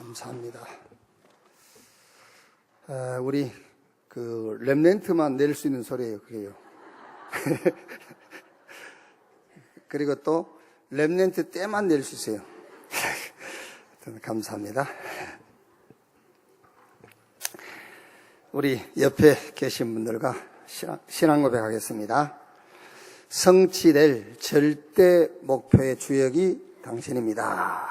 감사합니다. 우리 렘넌트만 낼 수 있는 소리예요, 그게요. 그리고 또 렘넌트 때만 낼 수 있어요. 감사합니다. 우리 옆에 계신 분들과 신앙 고백하겠습니다. 성취될 절대 목표의 주역이 당신입니다.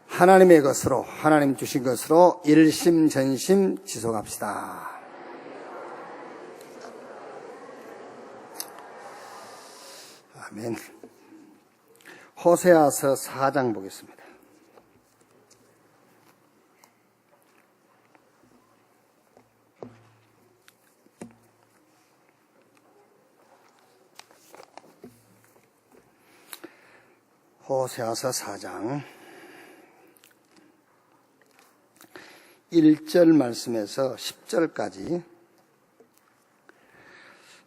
하나님의 것으로, 하나님 주신 것으로 일심전심 지속합시다. 아멘. 호세아서 4장 보겠습니다. 호세아서 4장 1절 말씀에서 10절까지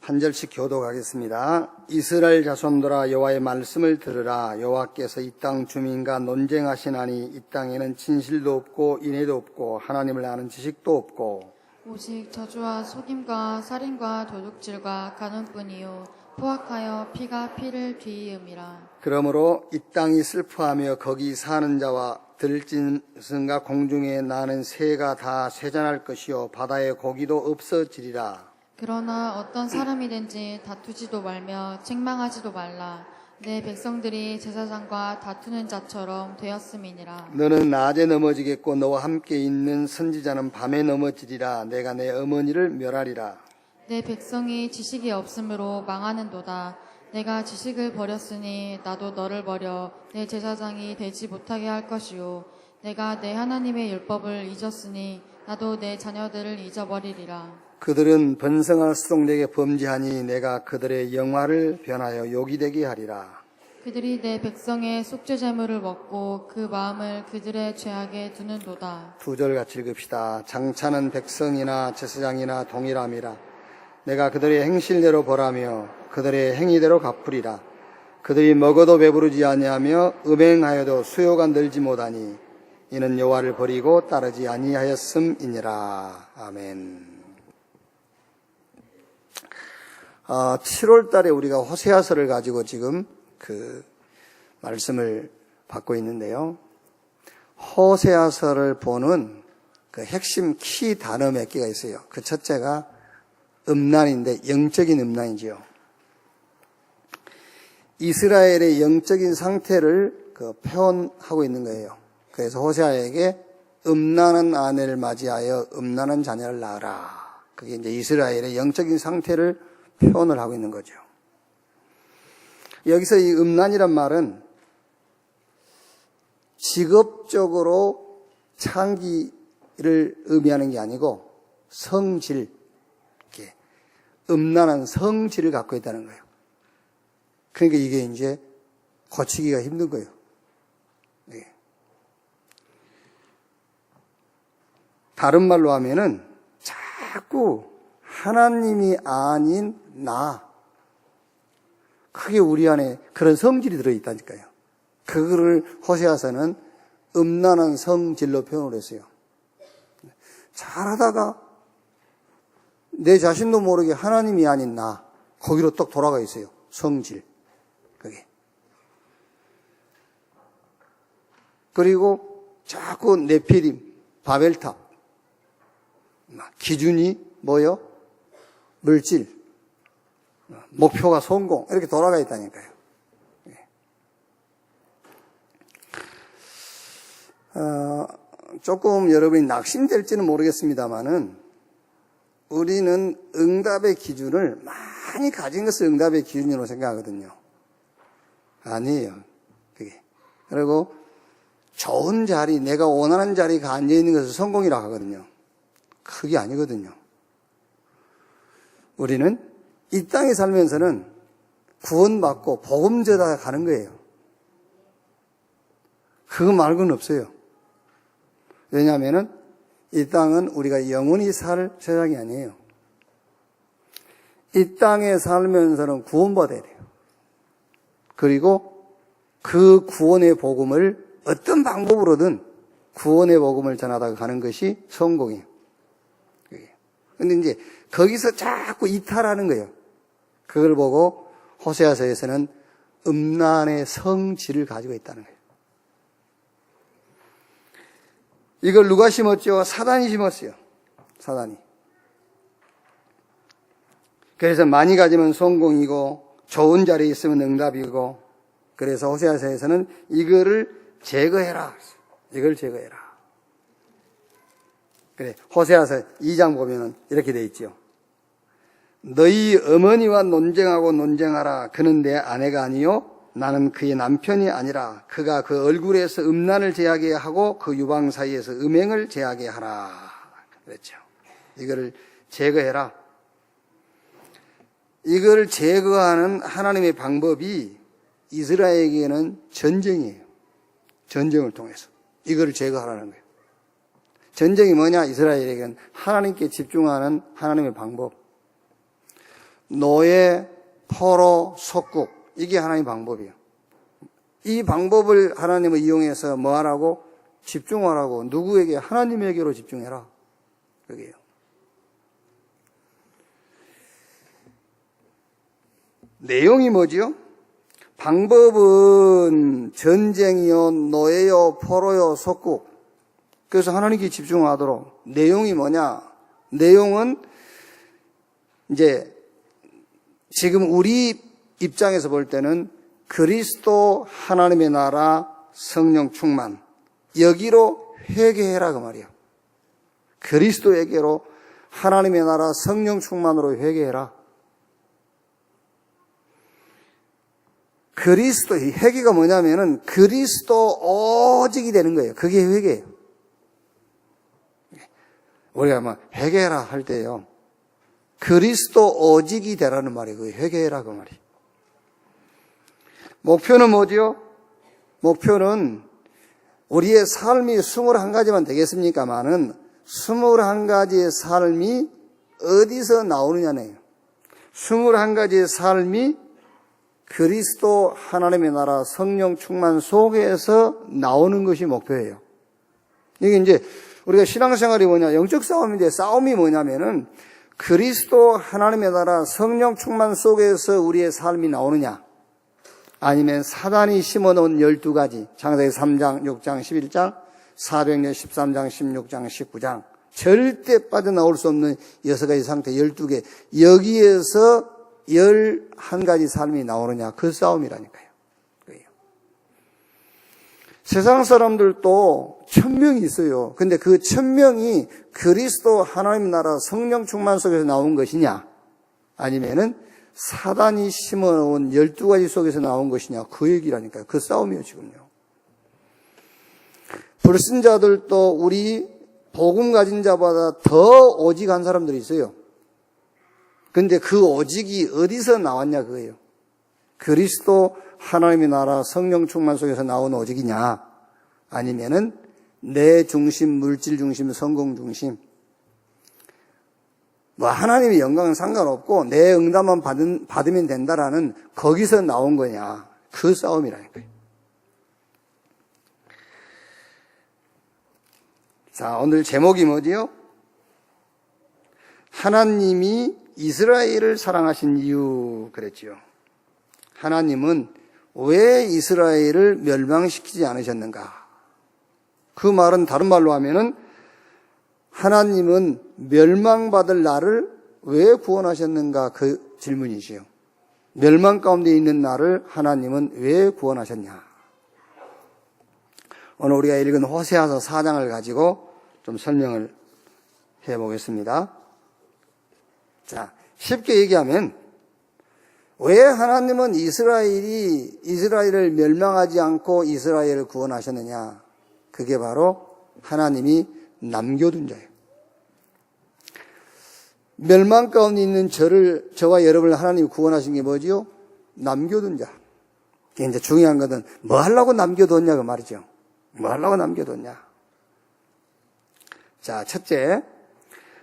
한 절씩 교독하겠습니다. 이스라엘 자손들아 여호와의 말씀을 들으라. 여호와께서 이 땅 주민과 논쟁하시나니 이 땅에는 진실도 없고 인애도 없고 하나님을 아는 지식도 없고 오직 저주와 속임과 살인과 도둑질과 간음뿐이요 포악하여 피가 피를 뒤이음이라. 그러므로 이 땅이 슬퍼하며 거기 사는 자와 들짐승과 공중에 나는 새가 다 쇠잔할 것이요 바다의 고기도 없어지리라. 그러나 어떤 사람이든지 다투지도 말며 책망하지도 말라. 내 백성들이 제사장과 다투는 자처럼 되었음이니라. 너는 낮에 넘어지겠고 너와 함께 있는 선지자는 밤에 넘어지리라. 내가 내 어머니를 멸하리라. 내 백성이 지식이 없으므로 망하는도다. 내가 지식을 버렸으니 나도 너를 버려 내 제사장이 되지 못하게 할 것이요 내가 내 하나님의 율법을 잊었으니 나도 내 자녀들을 잊어버리리라. 그들은 번성할 수동되게 범죄하니 내가 그들의 영화를 변하여 욕이 되게 하리라. 그들이 내 백성의 속죄 제물을 먹고 그 마음을 그들의 죄악에 두는도다. 2절 같이 읽읍시다. 장차는 백성이나 제사장이나 동일함이라. 내가 그들의 행실대로 벌하며 그들의 행위대로 갚으리라. 그들이 먹어도 배부르지 아니하며 음행하여도 수요가 늘지 못하니 이는 여호와를 버리고 따르지 아니하였음이니라. 아멘. 7월 달에 우리가 호세아서를 가지고 지금 그 말씀을 받고 있는데요. 호세아서를 보는 그 핵심 키 단어 몇 개가 있어요. 그 첫째가 음란인데 영적인 음란이지요. 이스라엘의 영적인 상태를 표현하고 있는 거예요. 그래서 호세아에게 음란한 아내를 맞이하여 음란한 자녀를 낳으라. 그게 이제 이스라엘의 영적인 상태를 표현을 하고 있는 거죠. 여기서 이 음란이란 말은 직업적으로 창기를 의미하는 게 아니고 성질, 음란한 성질을 갖고 있다는 거예요. 그러니까 이게 이제 고치기가 힘든 거예요. 네. 다른 말로 하면은 자꾸 하나님이 아닌 나, 그게 우리 안에 그런 성질이 들어있다니까요. 그거를 호세아서는 음란한 성질로 표현을 했어요. 잘하다가 내 자신도 모르게 하나님이 아닌 나, 거기로 딱 돌아가 있어요. 성질. 그게. 그리고 자꾸 네피림, 바벨탑. 기준이 뭐요? 물질. 목표가 성공. 이렇게 돌아가 있다니까요. 조금 여러분이 낙심될지는 모르겠습니다만은 우리는 응답의 기준을 많이 가진 것을 응답의 기준으로 생각하거든요. 아니에요. 그게. 그리고 좋은 자리, 내가 원하는 자리가 앉아있는 것을 성공이라고 하거든요. 그게 아니거든요. 우리는 이 땅에 살면서는 구원받고 복음 전하다 가는 거예요. 그거 말고는 없어요. 왜냐하면은 이 땅은 우리가 영원히 살 세상이 아니에요. 이 땅에 살면서는 구원받아야 돼요. 그리고 그 구원의 복음을 어떤 방법으로든 구원의 복음을 전하다가 가는 것이 성공이에요. 근데 이제 거기서 자꾸 이탈하는 거예요. 그걸 보고 호세아서에서는 음란의 성질을 가지고 있다는 거예요. 이걸 누가 심었죠? 사단이 심었어요. 사단이. 그래서 많이 가지면 성공이고 좋은 자리에 있으면 응답이고, 그래서 호세아서에서는 이거를 제거해라. 이걸 제거해라. 그래, 호세아서 2장 보면은 이렇게 돼 있죠. 너희 어머니와 논쟁하고 논쟁하라. 그는 내 아내가 아니요 나는 그의 남편이 아니라 그가 그 얼굴에서 음란을 제하게 하고 그 유방 사이에서 음행을 제하게 하라. 그랬죠. 이거를 제거해라. 이걸 제거하는 하나님의 방법이 이스라엘에게는 전쟁이에요. 전쟁을 통해서 이거를 제거하라는 거예요. 전쟁이 뭐냐? 이스라엘에게는 하나님께 집중하는 하나님의 방법. 노예, 포로, 속국, 이게 하나님의 방법이에요. 이 방법을 하나님을 이용해서 뭐 하라고? 집중하라고. 누구에게? 하나님에게로 집중해라. 그게요. 내용이 뭐지요? 방법은 전쟁이요, 노예요, 포로요, 속국. 그래서 하나님께 집중하도록. 내용이 뭐냐? 내용은 이제 지금 우리 입장에서 볼 때는 그리스도 하나님의 나라 성령 충만, 여기로 회개해라 그 말이에요. 그리스도에게로 하나님의 나라 성령 충만으로 회개해라. 그리스도, 이 회개가 뭐냐면은 그리스도 오직이 되는 거예요. 그게 회개예요. 우리가 막 회개해라 할 때요, 그리스도 오직이 되라는 말이에요. 그게 회개해라 그 말이에요. 목표는 뭐지요? 목표는 우리의 삶이 21가지만 되겠습니까마는 21가지의 삶이 어디서 나오느냐네요. 21가지의 삶이 그리스도 하나님의 나라 성령 충만 속에서 나오는 것이 목표예요. 이게 이제 우리가 신앙생활이 뭐냐, 영적 싸움인데, 싸움이 뭐냐면은 그리스도 하나님의 나라 성령 충만 속에서 우리의 삶이 나오느냐, 아니면 사단이 심어놓은 12가지, 창세기 3장, 6장, 11장, 사도행전 13장, 16장, 19장, 절대 빠져나올 수 없는 6가지 상태, 12개, 여기에서 11가지 삶이 나오느냐, 그 싸움이라니까요. 세상 사람들도 1000명이 있어요. 근데 그 1000명이 그리스도 하나님 나라 성령 충만 속에서 나온 것이냐, 아니면은 사단이 심어놓은 12가지 속에서 나온 것이냐, 그 얘기라니까요. 그 싸움이에요, 지금요. 불신자들도 우리 복음 가진 자보다 더 오직한 사람들이 있어요. 근데 그 오직이 어디서 나왔냐, 그거예요. 그리스도 하나님의 나라 성령 충만 속에서 나온 오직이냐, 아니면은 내 중심, 물질 중심, 성공 중심, 뭐 하나님의 영광은 상관없고 내 응답만 받으면 된다라는 거기서 나온 거냐, 그 싸움이라니까요. 자, 오늘 제목이 뭐지요? 하나님이 이스라엘을 사랑하신 이유, 그랬지요. 하나님은 왜 이스라엘을 멸망시키지 않으셨는가? 그 말은 다른 말로 하면은 하나님은 멸망받을 나를 왜 구원하셨는가, 그 질문이지요. 멸망 가운데 있는 나를 하나님은 왜 구원하셨냐? 오늘 우리가 읽은 호세아서 4장을 가지고 좀 설명을 해보겠습니다. 자, 쉽게 얘기하면 왜 하나님은 이스라엘을 멸망하지 않고 이스라엘을 구원하셨느냐? 그게 바로 하나님이 남겨둔 자예요. 멸망 가운데 있는 저와 여러분을 하나님이 구원하신 게 뭐지요? 남겨둔 자. 이제 중요한 것은 뭐 하려고 남겨뒀냐 그 말이죠. 뭐 하려고 남겨뒀냐. 자, 첫째,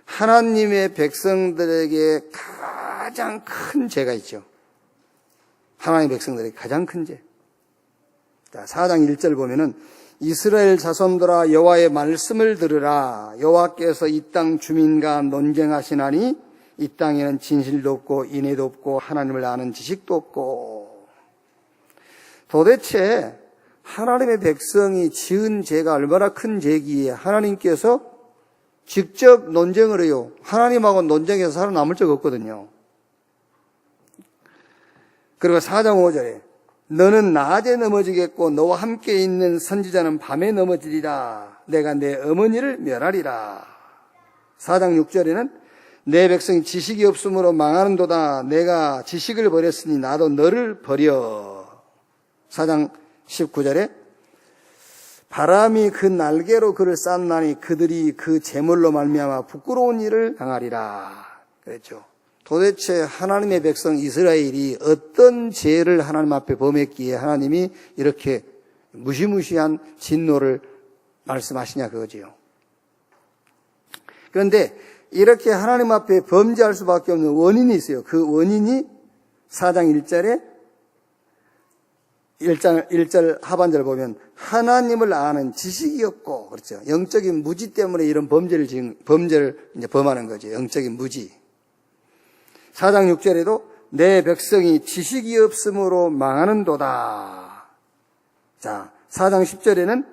하나님의 백성들에게 가장 큰 죄가 있죠. 하나님의 백성들에게 가장 큰 죄. 자, 4장 1절 보면은 이스라엘 자손들아 여호와의 말씀을 들으라. 여호와께서 이 땅 주민과 논쟁하시나니 이 땅에는 진실도 없고 인애도 없고 하나님을 아는 지식도 없고. 도대체 하나님의 백성이 지은 죄가 얼마나 큰 죄기에 하나님께서 직접 논쟁을 해요. 하나님하고 논쟁해서 살아남을 적 없거든요. 그리고 4장 5절에 너는 낮에 넘어지겠고 너와 함께 있는 선지자는 밤에 넘어지리라. 내가 내 어머니를 멸하리라. 4장 6절에는 내 백성이 지식이 없으므로 망하는도다. 내가 지식을 버렸으니 나도 너를 버려. 4장 19절에 바람이 그 날개로 그를 쌌나니 그들이 그 재물로 말미암아 부끄러운 일을 당하리라. 그랬죠. 도대체 하나님의 백성 이스라엘이 어떤 죄를 하나님 앞에 범했기에 하나님이 이렇게 무시무시한 진노를 말씀하시냐 그거지요. 그런데 이렇게 하나님 앞에 범죄할 수밖에 없는 원인이 있어요. 그 원인이 4장 1절에 1절 하반절 보면 하나님을 아는 지식이 없고, 그렇죠. 영적인 무지 때문에 이런 범죄를 이제 범하는 거죠. 영적인 무지. 4장 6절에도 내 백성이 지식이 없으므로 망하는도다. 자, 4장 10절에는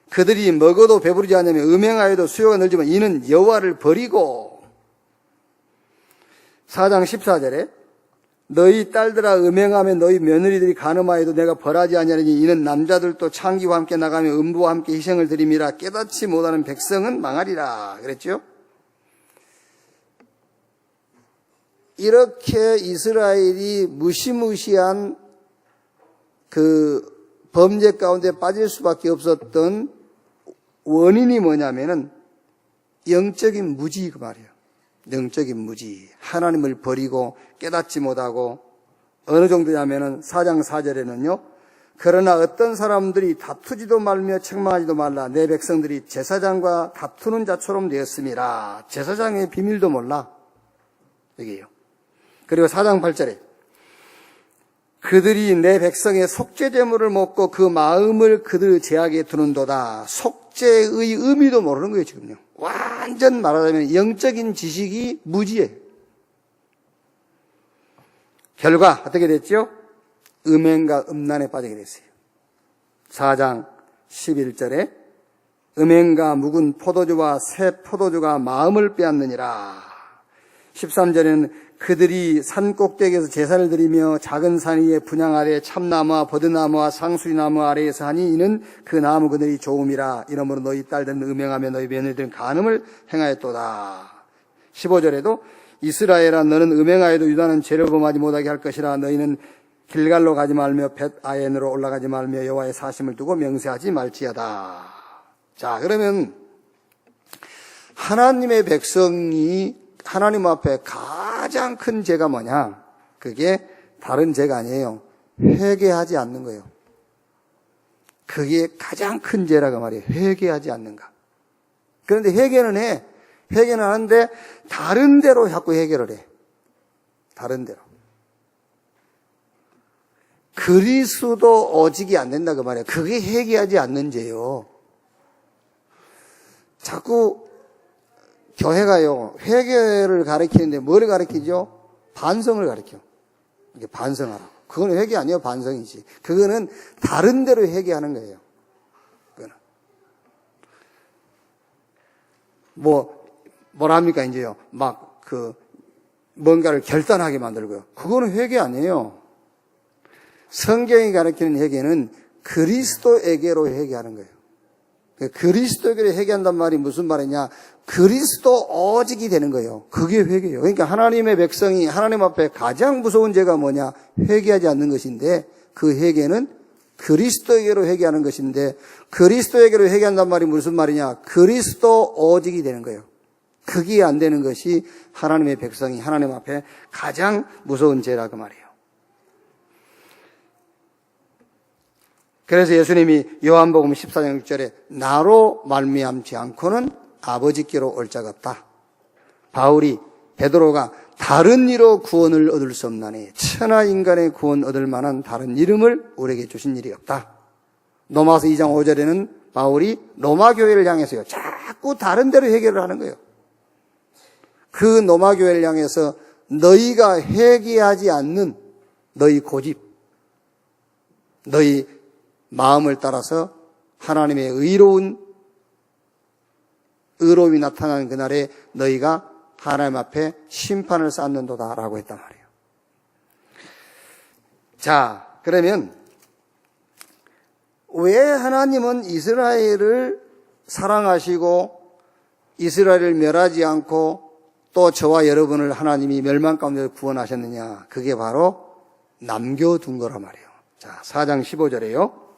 그들이 먹어도 배부르지 않으며 음행하여도 수요가 늘지만 이는 여호와를 버리고. 4장 14절에 너희 딸들아 음행하며 너희 며느리들이 간음하여도 내가 벌하지 아니하리니 이는 남자들도 창기와 함께 나가며 음부와 함께 희생을 드림이라. 깨닫지 못하는 백성은 망하리라. 그랬죠? 이렇게 이스라엘이 무시무시한 그 범죄 가운데 빠질 수밖에 없었던 원인이 뭐냐면은 영적인 무지 그 말이에요. 영적인 무지. 하나님을 버리고 깨닫지 못하고 어느 정도냐면은 4장 4절에는요. 그러나 어떤 사람들이 다투지도 말며 책망하지도 말라. 내 백성들이 제사장과 다투는 자처럼 되었음이라. 제사장의 비밀도 몰라. 여기에요. 그리고 4장 8절에 그들이 내 백성의 속죄제물을 먹고 그 마음을 그들 제약에 두는도다. 속죄의 의미도 모르는 거예요 지금요. 완전 말하자면 영적인 지식이 무지예요. 결과 어떻게 됐죠? 음행과 음란에 빠지게 됐어요. 4장 11절에 음행과 묵은 포도주와 새 포도주가 마음을 빼앗느니라. 13절에는 그들이 산 꼭대기에서 제사를 드리며 작은 산 위에 분향 아래 참나무와 버드나무와 상수리나무 아래에서 하니 이는 그 나무 그들이 좋음이라. 이러므로 너희 딸들은 음행하며 너희 며느리들은 간음을 행하였도다. 15절에도 이스라엘아 너는 음행하여도 유다는 죄를 범하지 못하게 할 것이라. 너희는 길갈로 가지 말며 벳아엔으로 올라가지 말며 여호와의 사심을 두고 명세하지 말지어다. 자, 그러면 하나님의 백성이 하나님 앞에 가장 큰 죄가 뭐냐? 그게 다른 죄가 아니에요. 회개하지 않는 거예요. 그게 가장 큰 죄라고 말이에요. 회개하지 않는가. 그런데 회개는 해. 회개는 하는데 다른 데로 자꾸 해결을 해. 다른 데로. 그리스도 오직이 안 된다 그 말이에요. 그게 회개하지 않는 죄요. 자꾸 교회가요, 회개를 가르치는데 뭘 가르치죠? 반성을 가르쳐. 이게 반성하라. 그건 회개 아니에요, 반성이지. 그거는 다른 데로 회개하는 거예요. 그거는. 뭐랍니까, 이제요. 뭔가를 결단하게 만들고요. 그거는 회개 아니에요. 성경이 가르치는 회개는 그리스도에게로 회개하는 거예요. 그리스도에게로 회개한단 말이 무슨 말이냐? 그리스도 오직이 되는 거예요. 그게 회개예요. 그러니까 하나님의 백성이 하나님 앞에 가장 무서운 죄가 뭐냐? 회개하지 않는 것인데 그 회개는 그리스도에게로 회개하는 것인데 그리스도에게로 회개한단 말이 무슨 말이냐? 그리스도 오직이 되는 거예요. 그게 안 되는 것이 하나님의 백성이 하나님 앞에 가장 무서운 죄라 그 말이에요. 그래서 예수님이 요한복음 14장 6절에 나로 말미암지 않고는 아버지께로 올 자가 없다. 베드로가 다른 이로 구원을 얻을 수 없나니 천하 인간의 구원 얻을 만한 다른 이름을 우리에게 주신 일이 없다. 로마서 2장 5절에는 바울이 로마 교회를 향해서요, 자꾸 다른 데로 해결을 하는 거예요. 그 로마 교회를 향해서 너희가 회개하지 않는 너희 고집, 너희 마음을 따라서 하나님의 의로움이 나타나는 그날에 너희가 하나님 앞에 심판을 쌓는도다라고 했단 말이에요. 자, 그러면 왜 하나님은 이스라엘을 사랑하시고 이스라엘을 멸하지 않고 또 저와 여러분을 하나님이 멸망 가운데 구원하셨느냐? 그게 바로 남겨둔 거란 말이에요. 자, 4장 15절에요.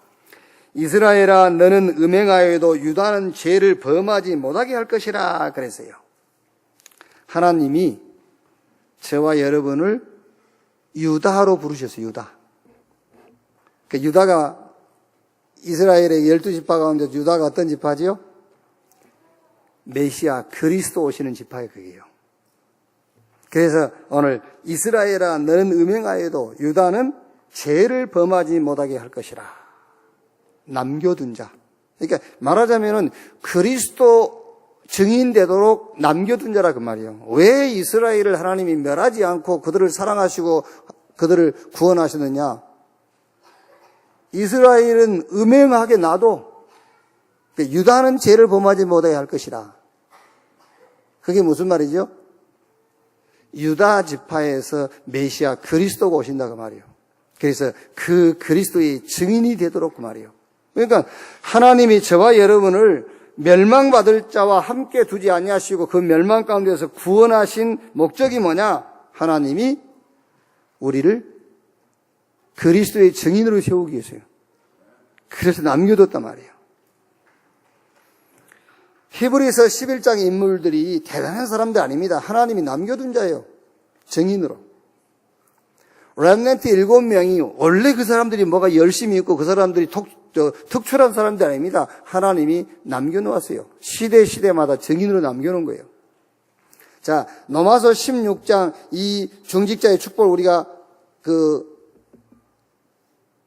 이스라엘아, 너는 음행하여도 유다는 죄를 범하지 못하게 할 것이라 그랬어요. 하나님이 저와 여러분을 유다로 부르셨어요. 유다. 그러니까 유다가 이스라엘의 12지파 가운데 유다가 어떤 지파지요? 메시아 그리스도 오시는 지파예요. 그게요. 그래서 오늘 이스라엘아, 너는 음행하여도 유다는 죄를 범하지 못하게 할 것이라. 남겨둔 자. 그러니까 말하자면은 그리스도 증인되도록 남겨둔 자라 그 말이에요. 왜 이스라엘을 하나님이 멸하지 않고 그들을 사랑하시고 그들을 구원하시느냐? 이스라엘은 음행하게 놔도 유다는 죄를 범하지 못하게 할 것이라. 그게 무슨 말이죠? 유다 지파에서 메시아 그리스도가 오신다고 말이에요. 그래서 그 그리스도의 증인이 되도록 그 말이에요. 그러니까 하나님이 저와 여러분을 멸망받을 자와 함께 두지 아니하시고 그 멸망 가운데서 구원하신 목적이 뭐냐? 하나님이 우리를 그리스도의 증인으로 세우기 위해서요. 그래서 남겨뒀단 말이에요. 히브리서 11장 인물들이 대단한 사람들 아닙니다. 하나님이 남겨둔 자예요. 증인으로. 렘넌트 7명이 원래 그 사람들이 뭐가 열심히 있고 그 사람들이 특출한 사람들 아닙니다. 하나님이 남겨놓았어요. 시대마다 증인으로 남겨놓은 거예요. 자, 로마서 16장 이 중직자의 축복을 우리가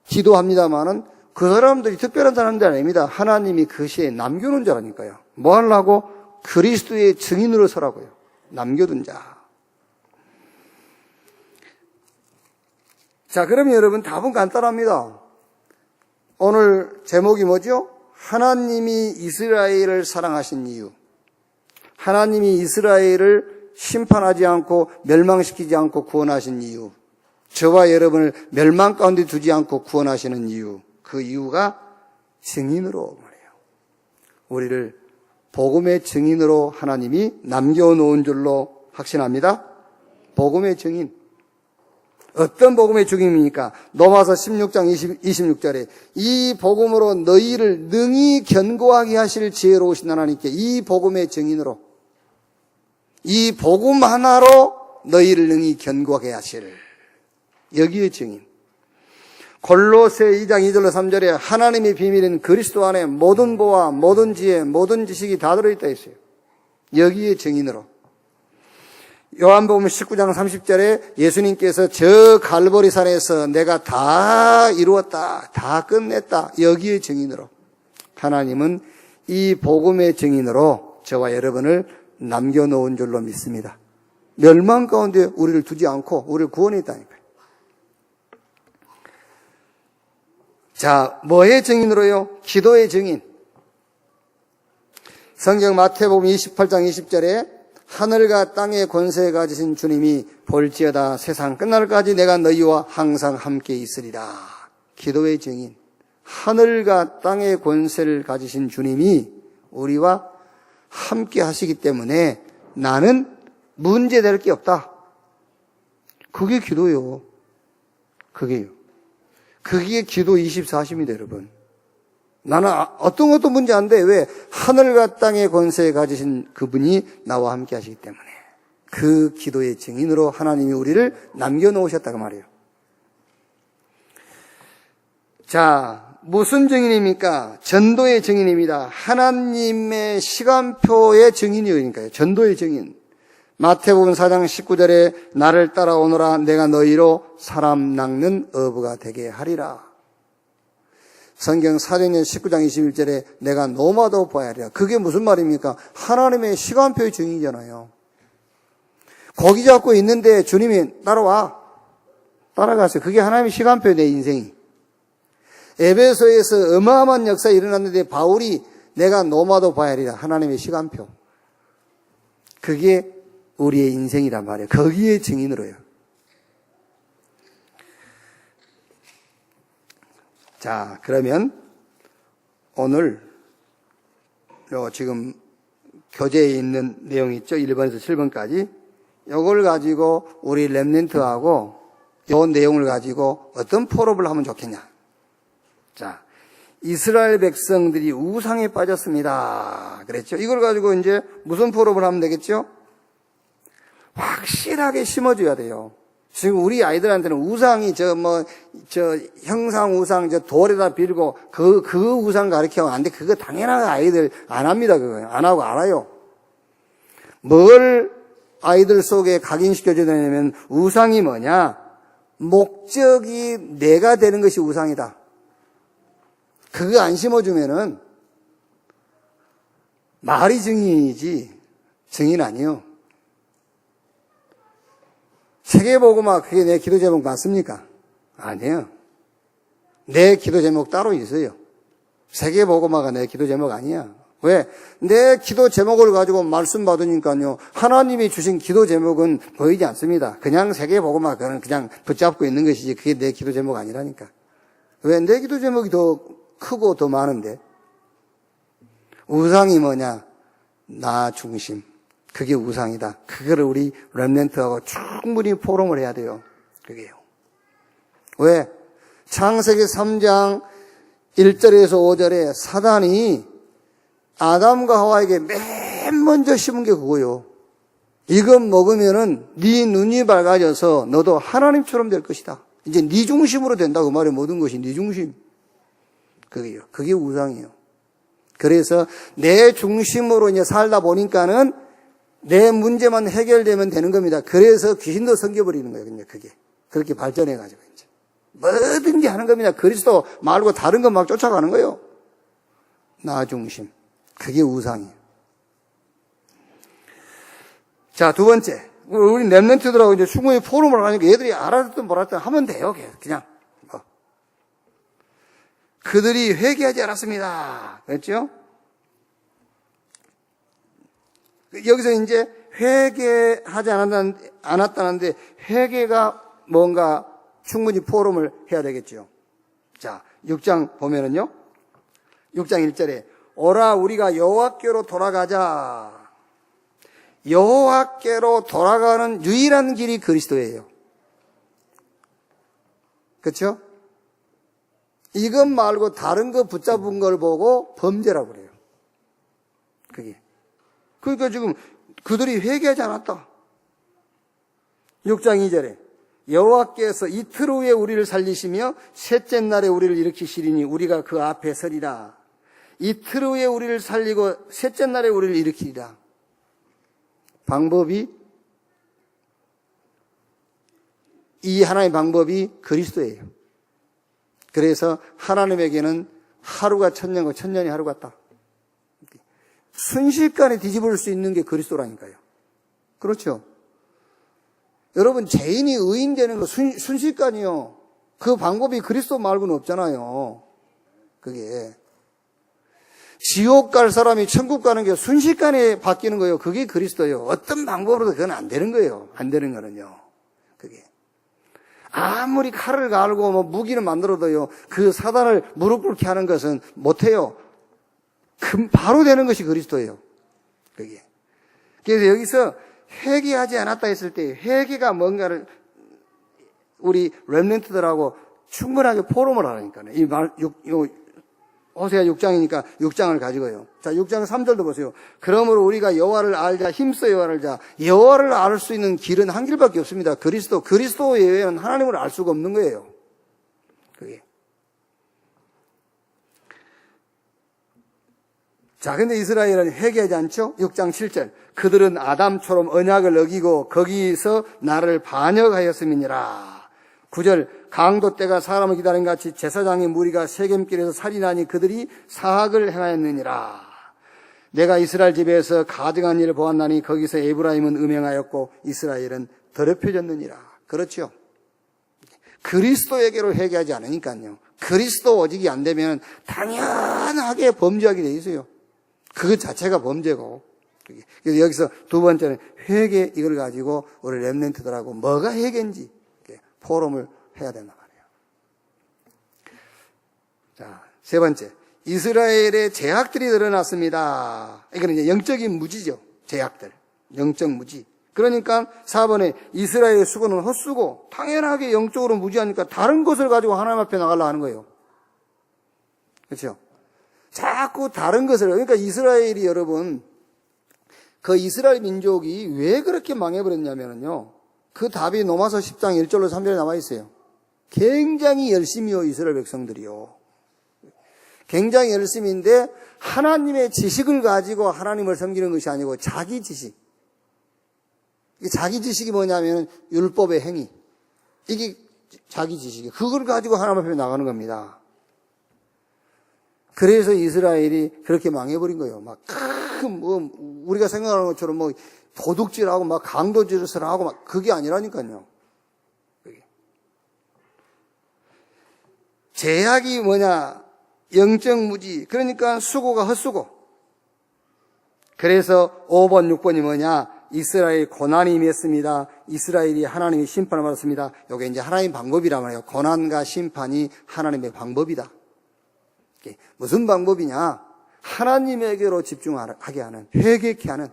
기도합니다만은 그 사람들이 특별한 사람들 아닙니다. 하나님이 그 시에 남겨놓은 자라니까요. 뭐 하려고? 그리스도의 증인으로 서라고요. 남겨둔 자. 자, 그러면 여러분 답은 간단합니다. 오늘 제목이 뭐죠? 하나님이 이스라엘을 사랑하신 이유. 하나님이 이스라엘을 심판하지 않고 멸망시키지 않고 구원하신 이유. 저와 여러분을 멸망 가운데 두지 않고 구원하시는 이유. 그 이유가 증인으로 말이에요. 우리를 복음의 증인으로 하나님이 남겨놓은 줄로 확신합니다. 복음의 증인. 어떤 복음의 증인입니까? 로마서 16장 26절에 이 복음으로 너희를 능히 견고하게 하실 지혜로우신 하나님께 이 복음의 증인으로 이 복음 하나로 너희를 능히 견고하게 하실 여기의 증인. 골로새 2장 2절로 3절에 하나님의 비밀은 그리스도 안에 모든 보화, 모든 지혜, 모든 지식이 다 들어있다 했어요. 여기에 증인으로. 요한복음 19장 30절에 예수님께서 저 갈보리산에서 내가 다 이루었다, 다 끝냈다. 여기에 증인으로. 하나님은 이 복음의 증인으로 저와 여러분을 남겨놓은 줄로 믿습니다. 멸망 가운데 우리를 두지 않고 우리를 구원했다니까요. 자, 뭐의 증인으로요? 기도의 증인. 성경 마태복음 28장 20절에 하늘과 땅의 권세 가지신 주님이 볼지어다 세상 끝날까지 내가 너희와 항상 함께 있으리라. 기도의 증인. 하늘과 땅의 권세를 가지신 주님이 우리와 함께 하시기 때문에 나는 문제될 게 없다. 그게 기도요. 그게요. 그게 기도 24심입니다, 여러분. 나는 어떤 것도 문제 안 돼. 왜? 하늘과 땅의 권세에 가지신 그분이 나와 함께 하시기 때문에. 그 기도의 증인으로 하나님이 우리를 남겨놓으셨다고 말이에요. 자, 무슨 증인입니까? 전도의 증인입니다. 하나님의 시간표의 증인이요. 그러니까요. 전도의 증인. 마태복음 4장 19절에 나를 따라오너라 내가 너희로 사람 낚는 어부가 되게 하리라. 성경 사도행전 19장 21절에 내가 노마도 보아야 하리라. 그게 무슨 말입니까? 하나님의 시간표의 증인이잖아요. 고기 잡고 있는데 주님이 따라와. 따라갔어요. 그게 하나님의 시간표예요, 내 인생이. 에베소에서 어마어마한 역사가 일어났는데 바울이 내가 노마도 봐야 하리라. 하나님의 시간표. 그게 우리의 인생이란 말이에요. 거기에 증인으로요. 자, 그러면 오늘 지금 교재에 있는 내용이 있죠. 1번에서 7번까지. 이걸 가지고 우리 렘넌트하고 이 내용을 가지고 어떤 포럼을 하면 좋겠냐. 자, 이스라엘 백성들이 우상에 빠졌습니다. 그랬죠. 이걸 가지고 이제 무슨 포럼을 하면 되겠죠? 확실하게 심어줘야 돼요. 지금 우리 아이들한테는 우상이 형상 우상, 돌에다 빌고 그 우상 가르치면 안 돼. 그거 당연하게 아이들 안 합니다. 그거. 안 하고 알아요. 뭘 아이들 속에 각인시켜줘야 되냐면 우상이 뭐냐? 목적이 내가 되는 것이 우상이다. 그거 안 심어주면은 말이 증인이지 증인 아니요. 세계복음화 그게 내 기도 제목 맞습니까? 아니에요. 내 기도 제목 따로 있어요. 세계복음화가 내 기도 제목 아니야. 왜? 내 기도 제목을 가지고 말씀 받으니까요. 하나님이 주신 기도 제목은 보이지 않습니다. 그냥 세계복음화 그냥 붙잡고 있는 것이지 그게 내 기도 제목 아니라니까. 왜? 내 기도 제목이 더 크고 더 많은데. 우상이 뭐냐? 나 중심. 그게 우상이다. 그거를 우리 렘넌트하고 충분히 포럼을 해야 돼요. 그게요. 왜? 창세기 3장 1절에서 5절에 사단이 아담과 하와에게 맨 먼저 심은 게 그거요. 이것 먹으면은 네 눈이 밝아져서 너도 하나님처럼 될 것이다. 이제 네 중심으로 된다고 말해. 모든 것이 네 중심. 그게요. 그게 우상이에요. 그래서 내 중심으로 이제 살다 보니까는 내 문제만 해결되면 되는 겁니다. 그래서 귀신도 섬겨버리는 거예요. 그냥 그게. 그렇게 발전해가지고 이제. 뭐든지 하는 겁니다. 그리스도 말고 다른 것 막 쫓아가는 거예요. 나 중심. 그게 우상이에요. 자, 두 번째. 우리 렘넌트들하고 이제 충분히 포럼을 하니까 얘들이 알아듣든 몰랐든 하면 돼요. 그냥. 그들이 회개하지 않았습니다. 그랬죠? 여기서 이제 회개하지 않았다는데 회개가 뭔가 충분히 포럼을 해야 되겠죠. 자, 6장 보면은요. 6장 1절에 오라 우리가 여호와께로 돌아가자. 여호와께로 돌아가는 유일한 길이 그리스도예요. 그렇죠? 이것 말고 다른 거 붙잡은 걸 보고 범죄라고 그래요. 그게. 그러니까 지금 그들이 회개하지 않았다. 6장 2절에 여호와께서 이틀 후에 우리를 살리시며 셋째 날에 우리를 일으키시리니 우리가 그 앞에 서리라. 이틀 후에 우리를 살리고 셋째 날에 우리를 일으키리라. 방법이 이 하나의 방법이 그리스도예요. 그래서 하나님에게는 하루가 천년이고 천년이 하루 같다. 순식간에 뒤집을 수 있는 게 그리스도라니까요. 그렇죠? 여러분 죄인이 의인 되는 거 순식간이요. 그 방법이 그리스도 말고는 없잖아요. 그게 지옥 갈 사람이 천국 가는 게 순식간에 바뀌는 거예요. 그게 그리스도예요. 어떤 방법으로도 그건 안 되는 거예요. 안 되는 거는요. 그게 아무리 칼을 갈고 뭐 무기를 만들어도요. 그 사단을 무릎 꿇게 하는 것은 못해요. 바로 되는 것이 그리스도예요. 그게. 그래서 여기서 회개하지 않았다 했을 때 회개가 뭔가를 우리 렘넌트들하고 충분하게 포럼을 하라니까요. 이 말, 호세아 6장이니까 6장을 가지고요. 자, 6장 3절도 보세요. 그러므로 우리가 여호와를 알자, 힘써 여호와를 알자. 여호와를 알 수 있는 길은 한 길밖에 없습니다. 그리스도 외에는 하나님을 알 수가 없는 거예요. 그게. 자, 근데 이스라엘은 회개하지 않죠? 6장 7절. 그들은 아담처럼 언약을 어기고 거기서 나를 반역하였음이니라. 9절 강도 때가 사람을 기다린 같이 제사장의 무리가 세겜길에서 살인하니 그들이 사악을 행하였느니라. 내가 이스라엘 집에서 가증한 일을 보았나니 거기서 에브라임은 음행하였고 이스라엘은 더럽혀졌느니라. 그렇죠. 그리스도에게로 회개하지 않으니까요. 그리스도 오직이 안 되면 당연하게 범죄하게 돼 있어요. 그것 자체가 범죄고. 그래서 여기서 두 번째는 회개, 이걸 가지고 우리 렘넌트들하고 뭐가 회개인지 포럼을 해야 된단 말이에요. 자, 세 번째. 이스라엘의 제약들이 드러났습니다. 이거는 이제 영적인 무지죠. 제약들. 영적 무지. 그러니까 4번에 이스라엘의 수고는 헛수고 당연하게 영적으로 무지하니까 다른 것을 가지고 하나님 앞에 나가려고 하는 거예요. 그렇죠? 자꾸 다른 것을, 그러니까 이스라엘이 여러분, 그 이스라엘 민족이 왜 그렇게 망해버렸냐면요. 그 답이 로마서 10장 1절로 3절에 나와 있어요. 굉장히 열심히요, 이스라엘 백성들이요. 굉장히 열심인데 하나님의 지식을 가지고 하나님을 섬기는 것이 아니고 자기 지식. 자기 지식이 뭐냐면 율법의 행위. 이게 자기 지식이에요. 그걸 가지고 하나님 앞에 나가는 겁니다. 그래서 이스라엘이 그렇게 망해버린 거예요. 막 우리가 생각하는 것처럼 도둑질하고 강도짓을 하고 그게 아니라니까요. 제약이 뭐냐? 영적 무지. 그러니까 수고가 헛수고. 그래서 5번, 6번이 뭐냐? 이스라엘 고난이 임했습니다. 이스라엘이 하나님의 심판을 받았습니다. 이게 이제 하나님의 방법이란 말이에요. 고난과 심판이 하나님의 방법이다. 무슨 방법이냐? 하나님에게로 집중하게 하는, 회개케 하는,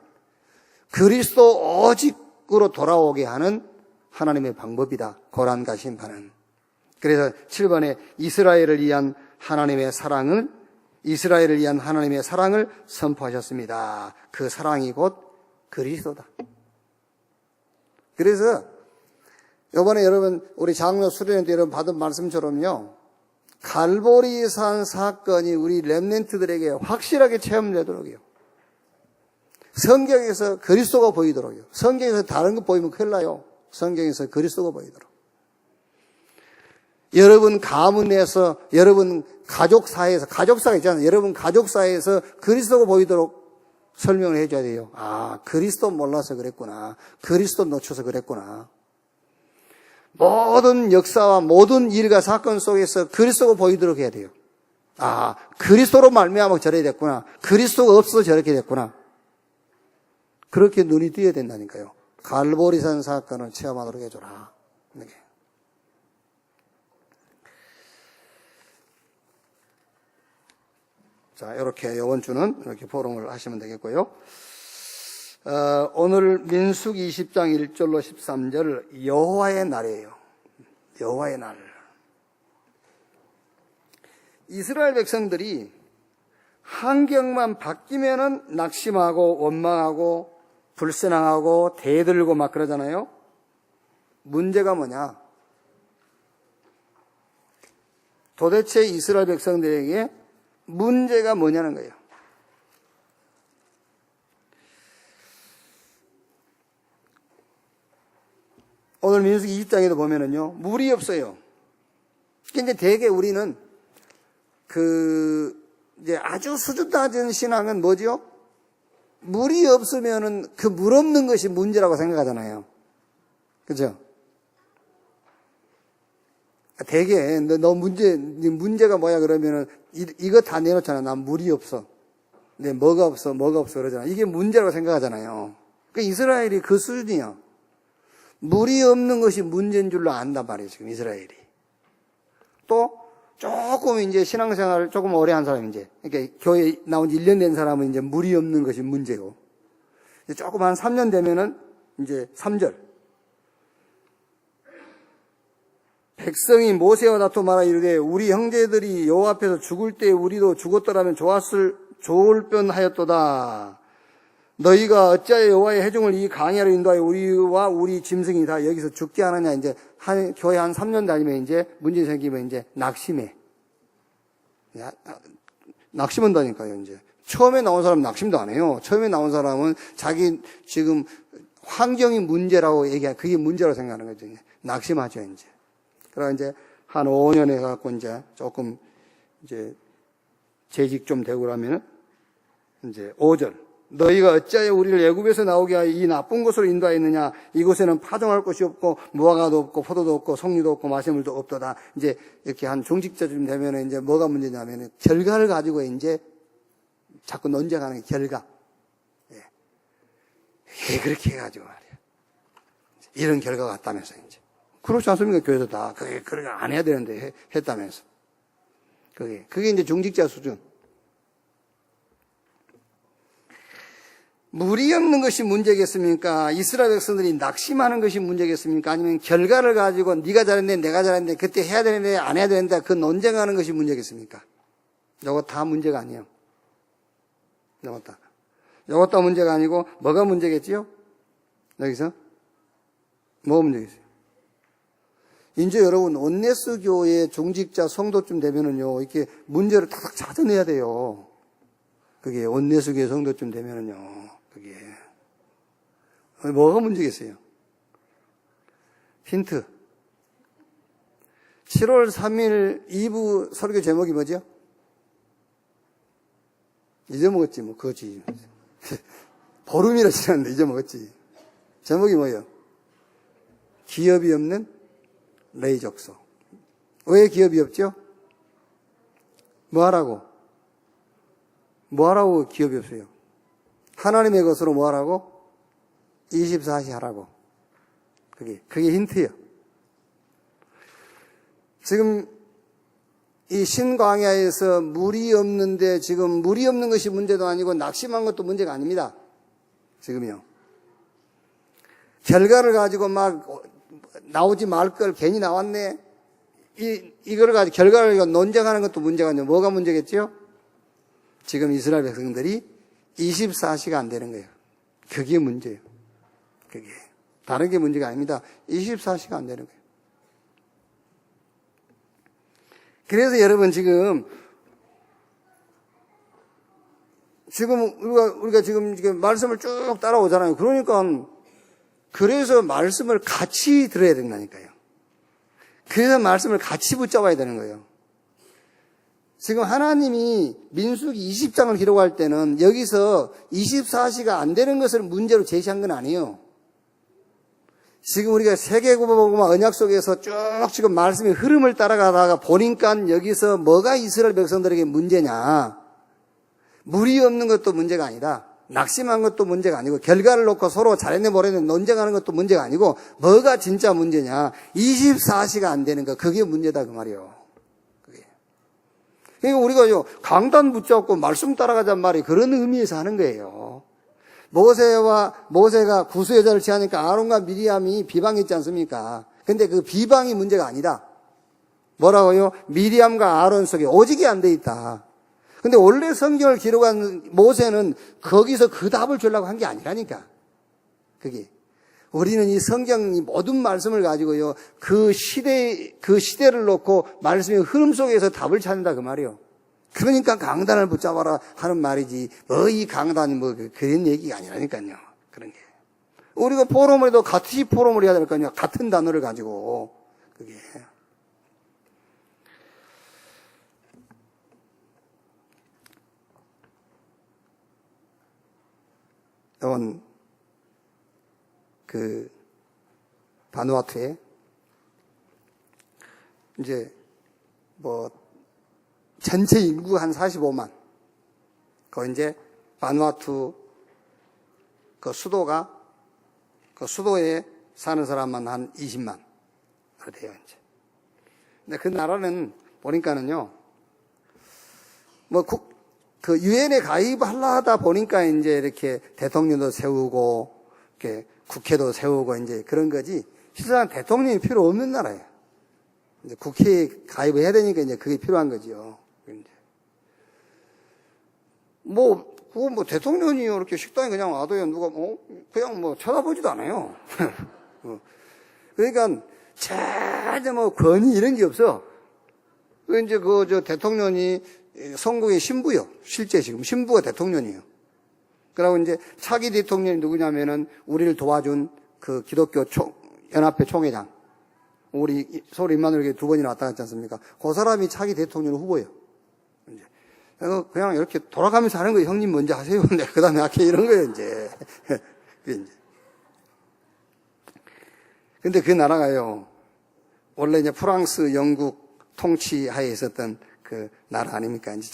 그리스도 오직으로 돌아오게 하는 하나님의 방법이다. 고난과 심판은. 그래서 7번에 이스라엘을 위한 하나님의 사랑을 선포하셨습니다. 그 사랑이 곧 그리스도다. 그래서 이번에 여러분 우리 장로 수련회 때 여러분 받은 말씀처럼요. 갈보리산 사건이 우리 렘넌트들에게 확실하게 체험되도록요. 성경에서 그리스도가 보이도록요. 성경에서 다른 거 보이면 큰일 나요. 성경에서 그리스도가 보이도록. 여러분 가문에서, 여러분 가족사가 있잖아요. 여러분 가족사에서 그리스도가 보이도록 설명을 해줘야 돼요. 아, 그리스도 몰라서 그랬구나. 그리스도 놓쳐서 그랬구나. 모든 역사와 모든 일과 사건 속에서 그리스도가 보이도록 해야 돼요. 아, 그리스도로 말미암아 저래 됐구나. 그리스도가 없어서 저렇게 됐구나. 그렇게 눈이 뜨여야 된다니까요. 갈보리산 사건을 체험하도록 해줘라. 이렇게. 자, 이렇게 이번 주는 이렇게 포럼을 하시면 되겠고요. 오늘 민수기 20장 1절로 13절 여호와의 날이에요. 여호와의 날. 이스라엘 백성들이 환경만 바뀌면은 낙심하고 원망하고 불신앙하고 대들고 막 그러잖아요. 문제가 뭐냐? 도대체 이스라엘 백성들에게 문제가 뭐냐는 거예요. 오늘 민수기 20장에도 보면은요, 물이 없어요. 근데 대개 우리는 이제 아주 수준 낮은 신앙은 뭐지요? 물이 없으면은 그 물 없는 것이 문제라고 생각하잖아요. 그죠? 대개 너 문제가 뭐야 그러면은 이거 다 내놓잖아. 난 물이 없어. 근데 뭐가 없어 그러잖아. 이게 문제라고 생각하잖아요. 그러니까 이스라엘이 그 수준이야. 물이 없는 것이 문제인 줄로 안단 말이에요, 지금 이스라엘이. 또 조금 이제 신앙생활을 조금 오래 한 사람 그러니까 교회 나온 지 1년 된 사람은 이제 물이 없는 것이 문제고. 이제 조금 한 3년 되면은 이제 3절. 백성이 모세와 다투 말하 이르되 우리 형제들이 여호와 앞에서 죽을 때 우리도 죽었더라면 좋을 뻔하였도다. 너희가 어찌하여 여호와의 회중을 이 강야로 인도하여 우리와 우리 짐승이 다 여기서 죽게 하느냐. 이제 교회 한 3년 다니면 이제 문제 생기면 이제 낙심해. 낙심한다니까요, 이제. 처음에 나온 사람은 낙심도 안 해요. 처음에 나온 사람은 자기 지금 환경이 문제라고 그게 문제라고 생각하는 거죠. 낙심하죠, 이제. 그러다 이제 한 5년 해갖고 이제 조금 이제 재직 좀 되고 그러면은 이제 5절. 너희가 어찌하여 우리를 애굽에서 나오게 하여 이 나쁜 곳으로 인도하였느냐. 이곳에는 파종할 곳이 없고 무화과도 없고 포도도 없고 석류도 없고 마시물도 없도다. 이제 이렇게 한 중직자쯤 되면은 이제 뭐가 문제냐면은 결과를 가지고 이제 자꾸 논쟁하는 게 결과. 예. 왜 그렇게 해가지고 말이야. 이런 결과가 왔다면서 이제. 그렇지 않습니까? 교회도 다. 그렇게 안 해야 되는데 했다면서. 그게 이제 중직자 수준. 물이 없는 것이 문제겠습니까? 이스라엘 백성들이 낙심하는 것이 문제겠습니까? 아니면 결과를 가지고 네가 잘했네, 내가 잘했네, 그때 해야 되는데 안 해야 되는데 그 논쟁하는 것이 문제겠습니까? 이거 다 문제가 아니에요. 이것도 문제가 아니고 뭐가 문제겠지요? 여기서 뭐가 문제겠어요? 이제 여러분 온네스 교회 중직자 성도쯤 되면은요 이렇게 문제를 탁탁 찾아내야 돼요. 그게 온네스 교회 성도쯤 되면은요. 그게 뭐가 문제겠어요? 힌트. 7월 3일 2부 설교 제목이 뭐죠? 잊어먹었지 뭐 그거지. 보름이나 지났는데 잊어먹었지. 제목이 뭐예요? 기업이 없는 레이족속. 왜 기업이 없죠? 뭐 하라고 기업이 없어요? 하나님의 것으로 뭐 하라고? 24시 하라고. 그게 힌트예요. 지금 이 신광야에서 물이 없는데 지금 물이 없는 것이 문제도 아니고 낙심한 것도 문제가 아닙니다. 지금요. 결과를 가지고 막 나오지 말 걸 괜히 나왔네. 이거를 가지고 결과를 가지고 논쟁하는 것도 문제가 아니고 뭐가 문제겠죠? 지금 이스라엘 백성들이 24시가 안 되는 거예요. 그게 문제예요. 그게. 다른 게 문제가 아닙니다. 24시가 안 되는 거예요. 그래서 여러분 지금 우리가 지금 말씀을 쭉 따라오잖아요. 그러니까 그래서 말씀을 같이 들어야 된다니까요. 그래서 말씀을 같이 붙잡아야 되는 거예요. 지금 하나님이 민수기 20장을 기록할 때는 여기서 24시가 안 되는 것을 문제로 제시한 건 아니에요. 지금 우리가 세계국어보고만 언약 속에서 쭉 지금 말씀의 흐름을 따라가다가 보니까 여기서 뭐가 이스라엘 백성들에게 문제냐. 물이 없는 것도 문제가 아니다. 낙심한 것도 문제가 아니고 결과를 놓고 서로 잘했네 모르겠네 논쟁하는 것도 문제가 아니고 뭐가 진짜 문제냐. 24시가 안 되는 거. 그게 문제다 그 말이에요. 그게. 그러니까 우리가 강단 붙잡고 말씀 따라가자는 말이 그런 의미에서 하는 거예요. 모세가 구수여자를 취하니까 아론과 미리암이 비방했지 않습니까? 근데 그 비방이 문제가 아니다. 뭐라고요? 미리암과 아론 속에 오직이 안 돼 있다. 근데 원래 성경을 기록한 모세는 거기서 그 답을 주려고 한 게 아니라니까. 그게. 우리는 이 성경 이 모든 말씀을 가지고요. 그 시대를 놓고 말씀의 흐름 속에서 답을 찾는다 그 말이에요. 그러니까 강단을 붙잡아라 하는 말이지. 이 강단이 그런 얘기가 아니라니까요. 그런 게. 우리가 포럼을 해도 같이 포럼을 해야 될 거 아니에요. 같은 단어를 가지고. 그게. 이건 바누아투에 이제 전체 인구 한 45만. 이제 바누아투 수도에 사는 사람만 한 20만. 그래요, 이제. 근데 그 나라는 보니까는요, 유엔에 가입하려다 보니까 이제 이렇게 대통령도 세우고, 이렇게 국회도 세우고 이제 그런 거지, 실상 대통령이 필요 없는 나라예요. 이제 국회에 가입을 해야 되니까 이제 그게 필요한 거죠. 대통령이 이렇게 식당에 그냥 와도요, 누가 그냥 쳐다보지도 않아요. 그러니까, 전혀 권위 이런 게 없어. 이제 대통령이 성국의 신부요. 실제 지금 신부가 대통령이에요. 그러고 이제 차기 대통령이 누구냐면은 우리를 도와준 그 기독교 연합회 총회장. 우리 서울 임마누엘교회 2번이나 왔다 갔지 않습니까? 그 사람이 차기 대통령 후보예요. 이제. 그냥 이렇게 돌아가면서 하는 거예요. 형님 먼저 하세요. 그 다음에 할게 이런 거예요, 이제. 근데 그 나라가요, 원래 이제 프랑스, 영국 통치하에 있었던 그 나라 아닙니까? 이제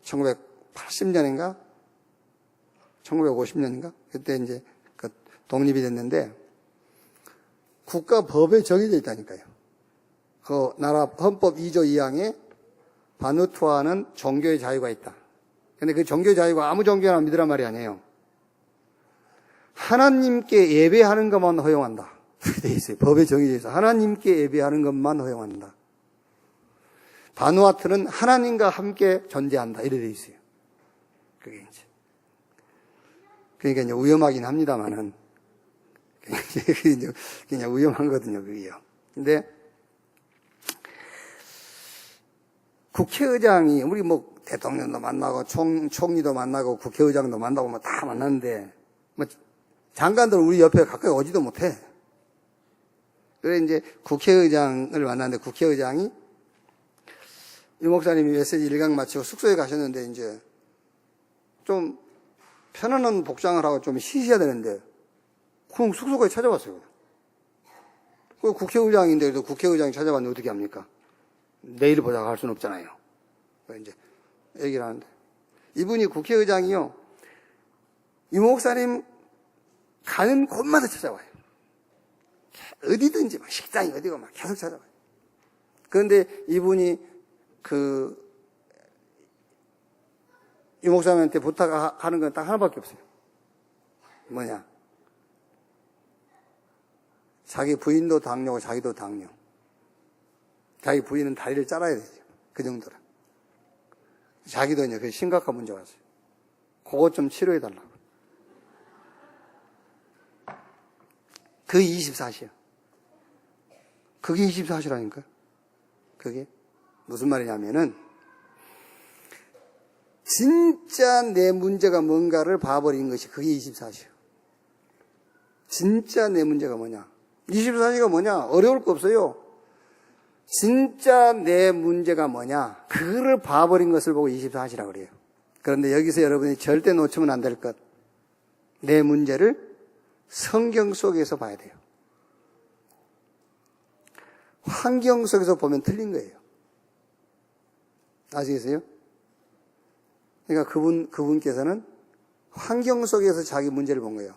1980년인가? 1950년인가? 그때 이제 그 독립이 됐는데, 국가법에 정해져 있다니까요. 그 나라 헌법 2조 2항에 바누투아는 종교의 자유가 있다. 근데 그 종교의 자유가 아무 종교나 믿으란 말이 아니에요. 하나님께 예배하는 것만 허용한다. 그렇게 돼 있어요. 법에 정해져 있어요. 하나님께 예배하는 것만 허용한다. 바누아투는 하나님과 함께 존재한다. 이래 돼 있어요. 그게 이제. 그러니까 이제 위험하긴 합니다만은. 그냥 위험하거든요, 그게요. 근데, 국회의장이, 우리 뭐, 대통령도 만나고, 총리도 만나고, 국회의장도 만나고, 뭐 다 만났는데, 뭐, 장관들 우리 옆에 가까이 오지도 못해. 그래, 이제 국회의장을 만났는데, 국회의장이, 유 목사님이 메시지 1강 마치고 숙소에 가셨는데, 이제, 좀, 편안한 복장을 하고 좀 쉬셔야 되는데, 그럼 숙소까지 찾아왔어요. 그 국회의장인데, 그래도 국회의장이 찾아왔는데 어떻게 합니까? 내일 보자고 할 수는 없잖아요. 이제 얘기를 하는데. 이분이 국회의장이요. 유 목사님 가는 곳마다 찾아와요. 어디든지 막 식당이 어디고 막 계속 찾아와요. 그런데 이분이 유 목사님한테 부탁하는 건 딱 하나밖에 없어요. 뭐냐? 자기 부인도 당뇨고 자기도 당뇨. 자기 부인은 다리를 잘라야 되죠. 그 정도라. 자기도 이제 그 심각한 문제가 왔어요. 그것 좀 치료해달라고. 그 24시요. 그게 24시라니까요. 그게 무슨 말이냐면은 진짜 내 문제가 뭔가를 봐버린 것이 그게 24시요. 진짜 내 문제가 뭐냐. 24시가 뭐냐. 어려울 거 없어요. 진짜 내 문제가 뭐냐. 그거를 봐버린 것을 보고 24시라고 그래요. 그런데 여기서 여러분이 절대 놓치면 안 될 것. 내 문제를 성경 속에서 봐야 돼요. 환경 속에서 보면 틀린 거예요. 아시겠어요? 그러니까 그분께서는 환경 속에서 자기 문제를 본 거예요.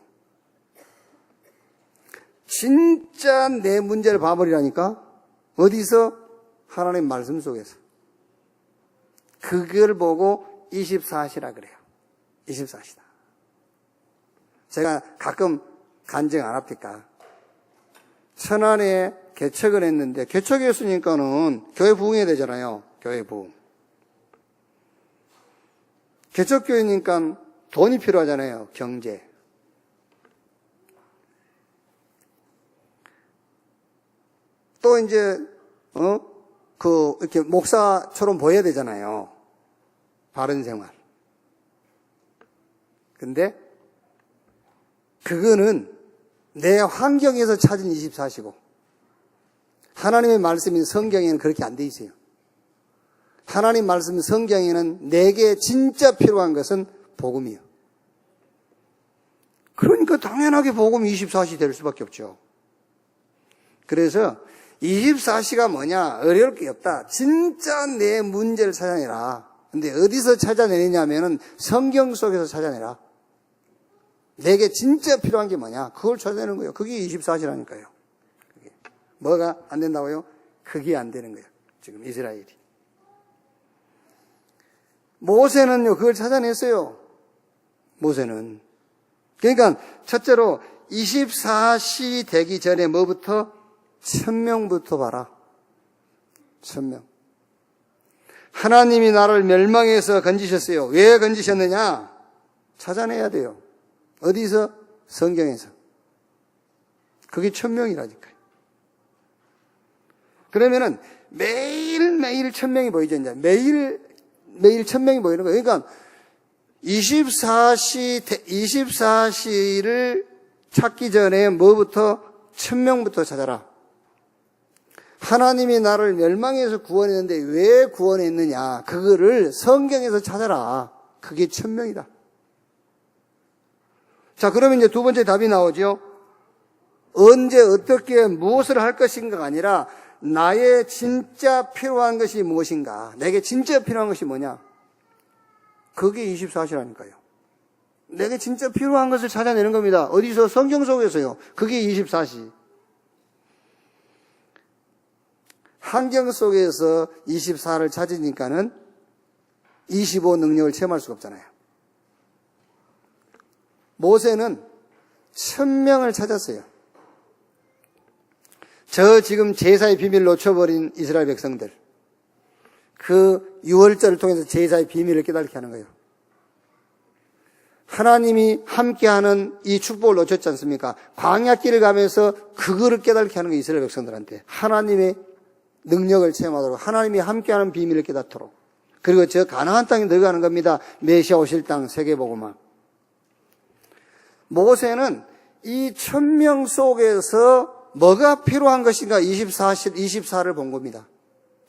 진짜 내 문제를 봐버리라니까? 어디서? 하나님 말씀 속에서. 그걸 보고 24시라 그래요. 24시다. 제가 가끔 간증 안 합니까? 천안에 개척을 했는데, 개척했으니까는 교회 부흥해야 되잖아요. 교회 부흥. 개척교회니까 돈이 필요하잖아요. 경제. 또 이제, 이렇게 목사처럼 보여야 되잖아요. 바른 생활. 근데, 그거는 내 환경에서 찾은 24시고, 하나님의 말씀인 성경에는 그렇게 안 돼 있어요. 하나님 말씀 성경에는 내게 진짜 필요한 것은 복음이에요. 그러니까 당연하게 복음 24시 될 수밖에 없죠. 그래서 24시가 뭐냐? 어려울 게 없다. 진짜 내 문제를 찾아내라. 근데 어디서 찾아내느냐면은 성경 속에서 찾아내라. 내게 진짜 필요한 게 뭐냐? 그걸 찾아내는 거예요. 그게 24시라니까요. 뭐가 안 된다고요? 그게 안 되는 거예요. 지금 이스라엘이. 모세는요, 그걸 찾아냈어요. 모세는. 그러니까, 첫째로, 24시 되기 전에 뭐부터? 1000명부터 봐라. 1000명. 하나님이 나를 멸망해서 건지셨어요. 왜 건지셨느냐? 찾아내야 돼요. 어디서? 성경에서. 그게 1000명이라니까요. 그러면은, 매일매일 1000명이 보이죠, 이제. 매일 1000명이 보이는 거예요. 그러니까 24시를 찾기 전에 뭐부터 천명부터 찾아라. 하나님이 나를 멸망에서 구원했는데 왜 구원했느냐? 그거를 성경에서 찾아라. 그게 천명이다. 자, 그러면 이제 두 번째 답이 나오죠. 언제 어떻게 무엇을 할 것인가가 아니라 나의 진짜 필요한 것이 무엇인가? 내게 진짜 필요한 것이 뭐냐? 그게 24시라니까요. 내게 진짜 필요한 것을 찾아내는 겁니다. 어디서? 성경 속에서요. 그게 24시. 환경 속에서 24를 찾으니까는 25 능력을 체험할 수가 없잖아요. 모세는 천명을 찾았어요. 저 지금 제사의 비밀을 놓쳐버린 이스라엘 백성들, 그 유월절을 통해서 제사의 비밀을 깨닫게 하는 거예요. 하나님이 함께하는 이 축복을 놓쳤지 않습니까? 광야길을 가면서 그거를 깨닫게 하는 거예요. 이스라엘 백성들한테 하나님의 능력을 체험하도록, 하나님이 함께하는 비밀을 깨닫도록. 그리고 저 가나안 땅에 들어가는 겁니다. 메시아 오실 땅 세계복음화. 모세는 이 천명 속에서 뭐가 필요한 것인가 24를 본 겁니다.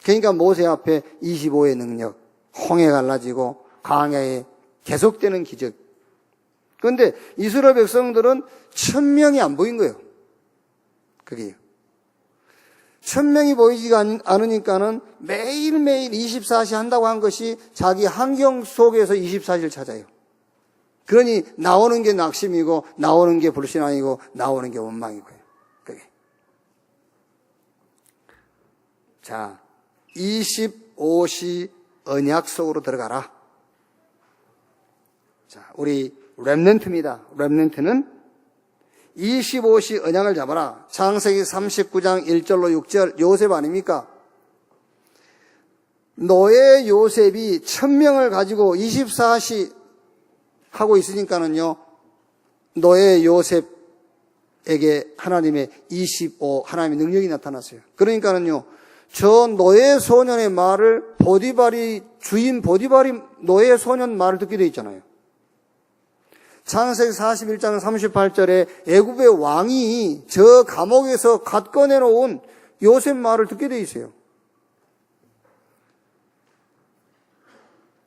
그러니까 모세 앞에 25의 능력, 홍해 갈라지고 광야에 계속되는 기적. 그런데 이스라엘 백성들은 천명이 안 보인 거예요. 그게요. 천명이 보이지가 않으니까는 매일매일 24시 한다고 한 것이 자기 환경 속에서 24시를 찾아요. 그러니 나오는 게 낙심이고 나오는 게 불신앙이고 나오는 게 원망이고요. 그게. 자, 25시 언약 속으로 들어가라. 자, 우리 렘넌트입니다. 렘넌트는 25시 언약을 잡아라. 창세기 39장 1절로 6절 요셉 아닙니까? 노예 요셉이 천명을 가지고 24시 하고 있으니까는요, 노예 요셉에게 하나님의 25, 하나님의 능력이 나타났어요. 그러니까는요, 저 노예 소년의 말을 주인 보디발이 노예 소년 말을 듣게 돼 있잖아요. 창세기 41장 38절에 애굽의 왕이 저 감옥에서 갓 꺼내놓은 요셉 말을 듣게 돼 있어요.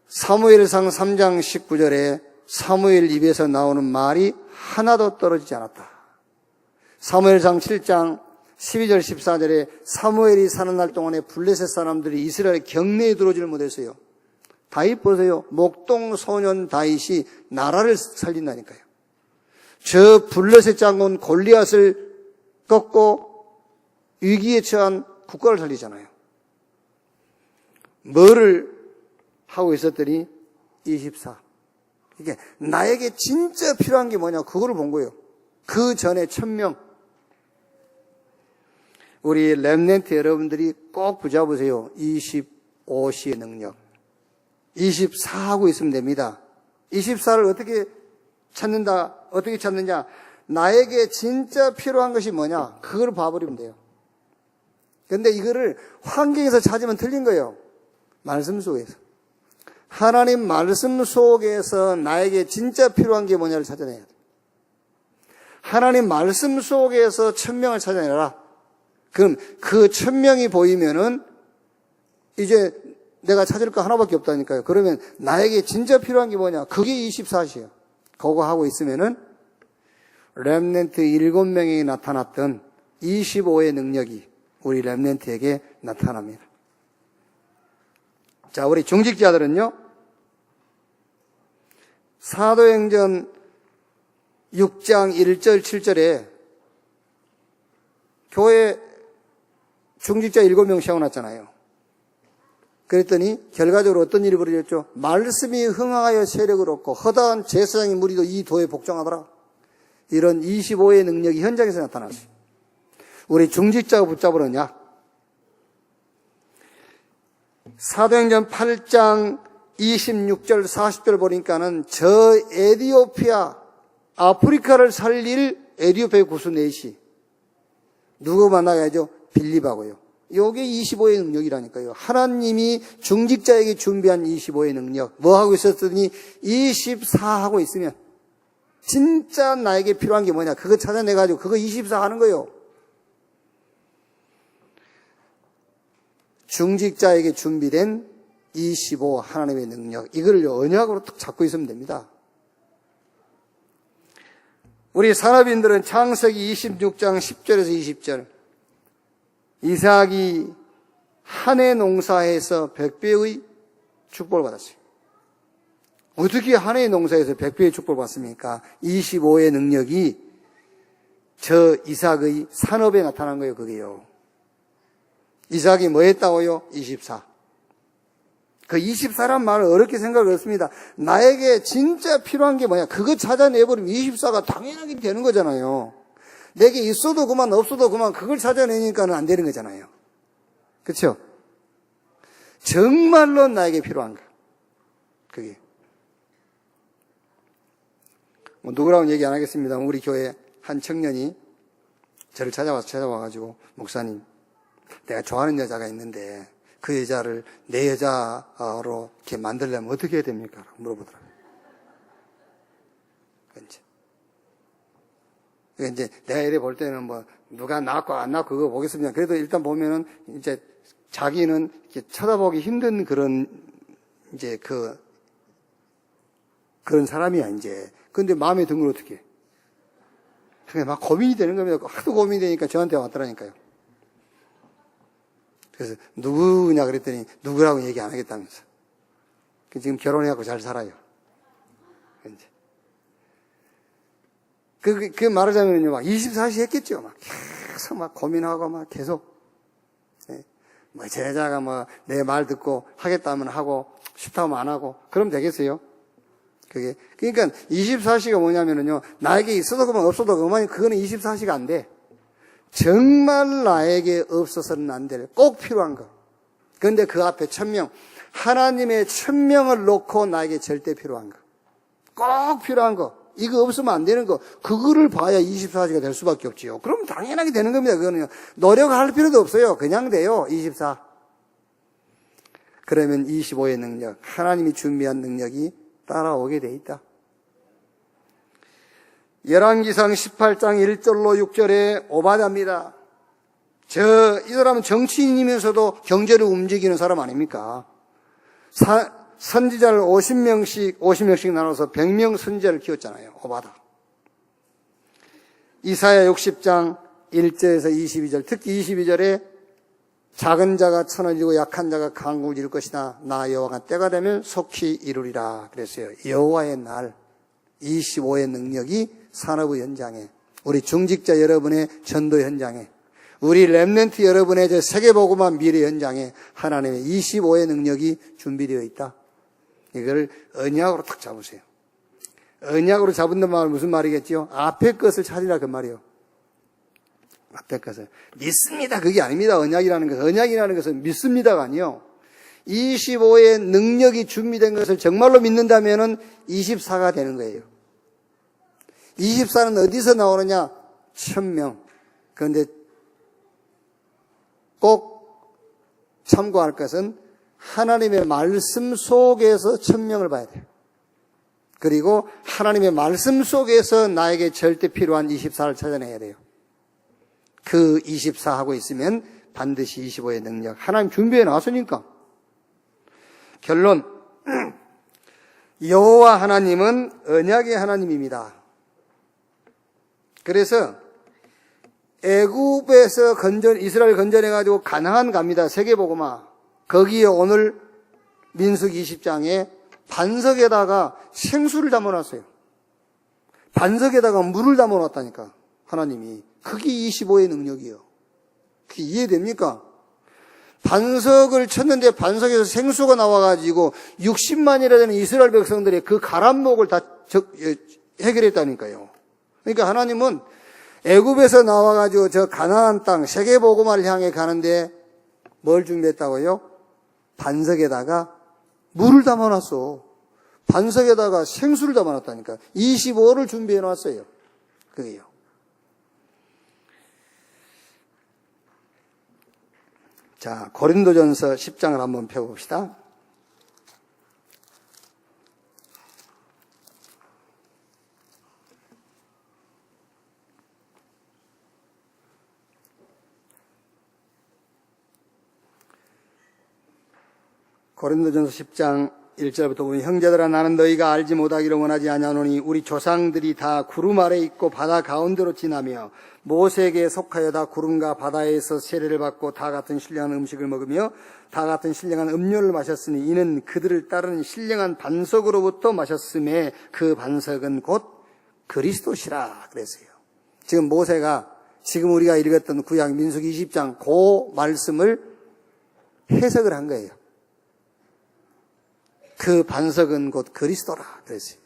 사무엘상 3장 19절에 사무엘 입에서 나오는 말이 하나도 떨어지지 않았다. 사무엘상 7장 12절 14절에 사무엘이 사는 날 동안에 블레셋 사람들이 이스라엘 경내에 들어오지를 못했어요. 다윗 보세요. 목동 소년 다윗이 나라를 살린다니까요. 저 블레셋 장군 골리앗을 꺾고 위기에 처한 국가를 살리잖아요. 뭐를 하고 있었더니 24. 이게 나에게 진짜 필요한 게 뭐냐, 그거를 본 거예요. 그 전에 천명. 우리 렘넌트 여러분들이 꼭 붙잡으세요. 25시의 능력. 24 하고 있으면 됩니다. 24를 어떻게 찾는다, 어떻게 찾느냐? 나에게 진짜 필요한 것이 뭐냐? 그걸 봐버리면 돼요. 근데 이거를 환경에서 찾으면 틀린 거예요. 말씀 속에서. 하나님 말씀 속에서 나에게 진짜 필요한 게 뭐냐를 찾아내야 돼. 하나님 말씀 속에서 천명을 찾아내라. 그럼 그 천명이 보이면은 이제 내가 찾을 거 하나밖에 없다니까요. 그러면 나에게 진짜 필요한 게 뭐냐? 그게 24시예요. 그거 하고 있으면은 렘넌트 7명에게 나타났던 25의 능력이 우리 렘넌트에게 나타납니다. 자, 우리 중직자들은요, 사도행전 6장 1절 7절에 교회 중직자 7명 세워놨잖아요. 그랬더니 결과적으로 어떤 일이 벌어졌죠? 말씀이 흥하여 세력을 얻고 허다한 제사장의 무리도 이 도에 복종하더라. 이런 25의 능력이 현장에서 나타났어요. 우리 중직자가 붙잡으느냐? 사도행전 8장 26절 40절 보니까는 저 에디오피아, 아프리카를 살릴 에디오피아의 구수 넷이 누구 만나가야죠? 빌립하고요. 요게 25의 능력이라니까요. 하나님이 중직자에게 준비한 25의 능력. 뭐 하고 있었더니 24 하고 있으면 진짜 나에게 필요한 게 뭐냐? 그거 찾아내가지고 그거 24 하는 거예요. 중직자에게 준비된 25 하나님의 능력, 이걸 언약으로 딱 잡고 있으면 됩니다. 우리 산업인들은 창세기 26장 10절에서 20절, 이삭이 한 해 농사에서 100배의 축복을 받았어요. 어떻게 한 해 농사에서 100배의 축복을 받습니까? 25의 능력이 저 이삭의 산업에 나타난 거예요, 그게요. 이삭이 뭐 했다고요? 24. 그 24란 말을 어렵게 생각을 했습니다. 나에게 진짜 필요한 게 뭐냐? 그거 찾아내버리면 24가 당연하게 되는 거잖아요. 내게 있어도 그만 없어도 그만 그걸 찾아내니까는 안 되는 거잖아요. 그렇죠? 정말로 나에게 필요한 거. 그게. 뭐 누구라고는 얘기 안 하겠습니다. 우리 교회 한 청년이 저를 찾아와가지고, 목사님, 내가 좋아하는 여자가 있는데 그 여자를 내 여자로 이렇게 만들려면 어떻게 해야 됩니까? 라고 물어보더라고요. 이제 내가 이래 볼 때는 뭐 누가 낳고 안 낳고 그거 보겠습니다. 그래도 일단 보면은 이제 자기는 이렇게 쳐다보기 힘든 그런 이제 그런 사람이야 이제. 근데 마음에 든 걸 어떻게 해? 그게 막 고민이 되는 겁니다. 하도 고민이 되니까 저한테 왔더라니까요. 그래서 누구냐 그랬더니 누구라고 얘기 안 하겠다면서. 지금 결혼해갖고 잘 살아요. 이제. 그 말하자면요, 막 24시 했겠죠. 막 계속 막 고민하고 막 계속. 네. 뭐 제자가 뭐 내 말 듣고 하겠다면 하고 싫다면 안 하고 그럼 되겠어요? 그게. 그러니까 24시가 뭐냐면은요, 나에게 있어도 그만 없어도 그만, 그거는 24시가 안 돼. 정말 나에게 없어서는 안 될, 꼭 필요한 거. 그런데 그 앞에 1000명, 하나님의 1000명을 놓고 나에게 절대 필요한 거. 꼭 필요한 거. 이거 없으면 안 되는 거. 그거를 봐야 24시가 될 수밖에 없지요. 그럼 당연하게 되는 겁니다. 그거는요. 노력할 필요도 없어요. 그냥 돼요. 24. 그러면 25의 능력, 하나님이 준비한 능력이 따라오게 돼 있다. 열왕기상 18장 1절로 6절에 오바다입니다. 이 사람은 정치인이면서도 경제를 움직이는 사람 아닙니까? 선지자를 50명씩 나눠서 100명 선지자를 키웠잖아요. 오바다. 이사야 60장 1절에서 22절, 특히 22절에 작은 자가 천을 이루고 약한 자가 강국을 이룰 것이나 나 여호와가 때가 되면 속히 이루리라 그랬어요. 여호와의 날, 25의 능력이 산업의 현장에, 우리 중직자 여러분의 전도 현장에, 우리 렘넌트 여러분의 저 세계복음화 미래 현장에 하나님의 25의 능력이 준비되어 있다. 이걸 언약으로 딱 잡으세요. 언약으로 잡은단 말은 무슨 말이겠죠? 앞에 것을 찾으라 그 말이요. 앞에 것을. 믿습니다. 그게 아닙니다. 언약이라는 것은. 언약이라는 것은 믿습니다가 아니요. 25의 능력이 준비된 것을 정말로 믿는다면은 24가 되는 거예요. 24는 어디서 나오느냐? 1000명. 그런데 꼭 참고할 것은 하나님의 말씀 속에서 1000명을 봐야 돼요. 그리고 하나님의 말씀 속에서 나에게 절대 필요한 24를 찾아내야 돼요. 그 24하고 있으면 반드시 25의 능력. 하나님 준비해 놨으니까. 결론. 여호와 하나님은 언약의 하나님입니다. 그래서 애굽에서 이스라엘 건전해가지고 가나안 갑니다. 세계복음화. 거기에 오늘 민수기 20장에 반석에다가 생수를 담아놨어요. 반석에다가 물을 담아놨다니까. 하나님이. 그게 25의 능력이에요. 그게 이해됩니까? 반석을 쳤는데 반석에서 생수가 나와가지고 60만이라 되는 이스라엘 백성들의 그 가란목을 다 해결했다니까요. 그러니까 하나님은 애굽에서 나와가지고 저 가나안 땅 세계복음화를 향해 가는데 뭘 준비했다고요? 반석에다가 물을 담아놨어. 반석에다가 생수를 담아놨다니까. 25를 준비해놨어요. 그게요. 자, 고린도전서 10장을 한번 펴봅시다. 고린도전서 10장 1절부터 보면 형제들아 나는 너희가 알지 못하기를 원하지 아니하노니 우리 조상들이 다 구름 아래 있고 바다 가운데로 지나며 모세에게 속하여 다 구름과 바다에서 세례를 받고 다 같은 신령한 음식을 먹으며 다 같은 신령한 음료를 마셨으니 이는 그들을 따르는 신령한 반석으로부터 마셨음에 그 반석은 곧 그리스도시라 그랬어요. 지금 모세가 지금 우리가 읽었던 구약 민수기 20장 그 말씀을 해석을 한 거예요. 그 반석은 곧 그리스도라 그랬어요.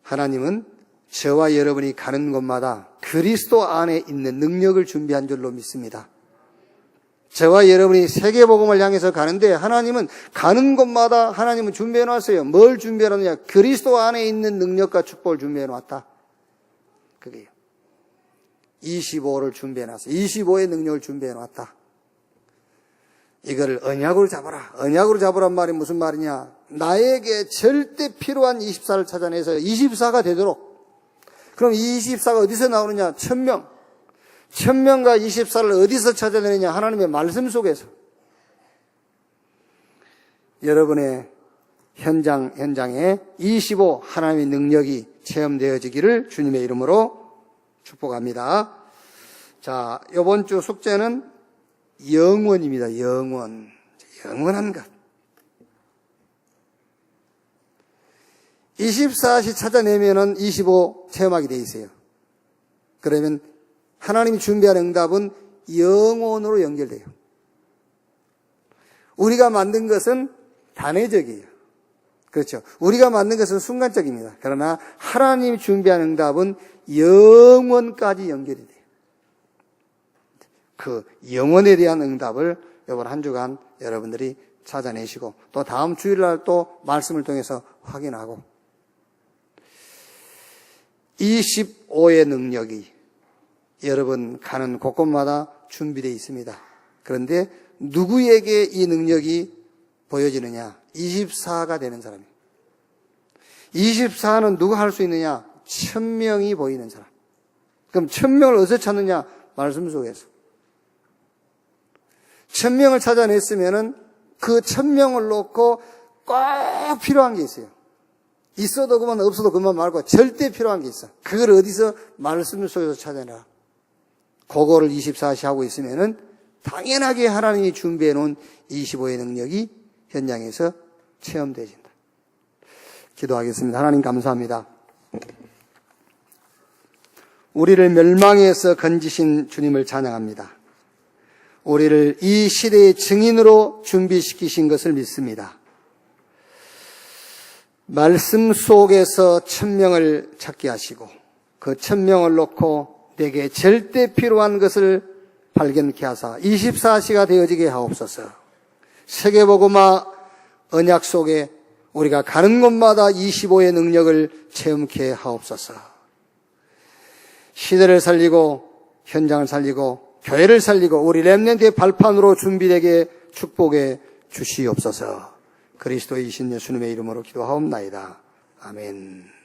하나님은 저와 여러분이 가는 곳마다 그리스도 안에 있는 능력을 준비한 줄로 믿습니다. 저와 여러분이 세계복음을 향해서 가는데 하나님은 가는 곳마다 하나님은 준비해 놨어요. 뭘 준비해 놨느냐? 그리스도 안에 있는 능력과 축복을 준비해 놨다. 그게요. 25를 준비해 놨어요. 25의 능력을 준비해 놨다. 이거를 언약으로 잡아라. 언약으로 잡으란 말이 무슨 말이냐? 나에게 절대 필요한 24를 찾아내서 24가 되도록. 그럼 이 24가 어디서 나오느냐? 1000명. 1000명과 24를 어디서 찾아내느냐? 하나님의 말씀 속에서. 여러분의 현장에 25 하나님의 능력이 체험되어지기를 주님의 이름으로 축복합니다. 자, 이번 주 숙제는 영원입니다. 영원한 것. 24시 찾아내면은 25 체험하게 돼 있어요. 그러면 하나님이 준비한 응답은 영원으로 연결돼요. 우리가 만든 것은 단회적이에요. 그렇죠. 우리가 만든 것은 순간적입니다. 그러나 하나님이 준비한 응답은 영원까지 연결이 돼요. 그 영원에 대한 응답을 이번 한 주간 여러분들이 찾아내시고 또 다음 주일날 또 말씀을 통해서 확인하고 25의 능력이 여러분 가는 곳곳마다 준비되어 있습니다. 그런데 누구에게 이 능력이 보여지느냐? 24가 되는 사람이에요. 24는 누가 할 수 있느냐? 1000명이 보이는 사람. 그럼 1000명을 어디서 찾느냐? 말씀 속에서. 1000명을 찾아냈으면은 그 1000명을 놓고 꼭 필요한 게 있어요. 있어도 그만 없어도 그만 말고 절대 필요한 게 있어. 그걸 어디서 말씀 속에서 찾아내라. 그거를 24시 하고 있으면은 당연하게 하나님이 준비해 놓은 25의 능력이 현장에서 체험되어진다. 기도하겠습니다. 하나님 감사합니다. 우리를 멸망에서 건지신 주님을 찬양합니다. 우리를 이 시대의 증인으로 준비시키신 것을 믿습니다. 말씀 속에서 1000명을 찾게 하시고 그 1000명을 놓고 내게 절대 필요한 것을 발견케 하사 24시가 되어지게 하옵소서. 세계복음화 언약 속에 우리가 가는 곳마다 25의 능력을 체험케 하옵소서. 시대를 살리고 현장을 살리고 교회를 살리고 우리 렘넌트의 발판으로 준비되게 축복해 주시옵소서. 그리스도이신 예수님의 이름으로 기도하옵나이다. 아멘.